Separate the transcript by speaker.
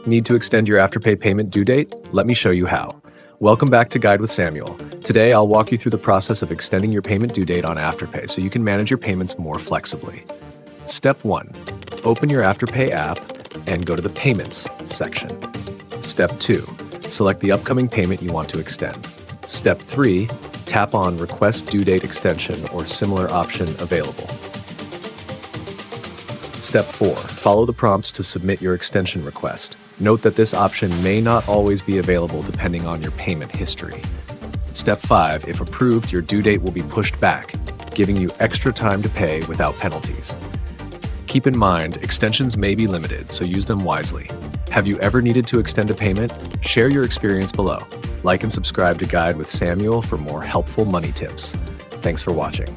Speaker 1: Need to extend your Afterpay payment due date? Let me show you how. Welcome back to Guide with Samuel. Today, I'll walk you through the process of extending your payment due date on Afterpay so you can manage your payments more flexibly. Step 1. Open your Afterpay app and go to the Payments section. Step 2. Select the upcoming payment you want to extend. Step 3. Tap on Request Due Date Extension or similar option available. Step 4. Follow the prompts to submit your extension request. Note that this option may not always be available depending on your payment history. Step 5. If approved, your due date will be pushed back, giving you extra time to pay without penalties. Keep in mind, extensions may be limited, so use them wisely. Have you ever needed to extend a payment? Share your experience below. Like and subscribe to Guide with Samuel for more helpful money tips. Thanks for watching.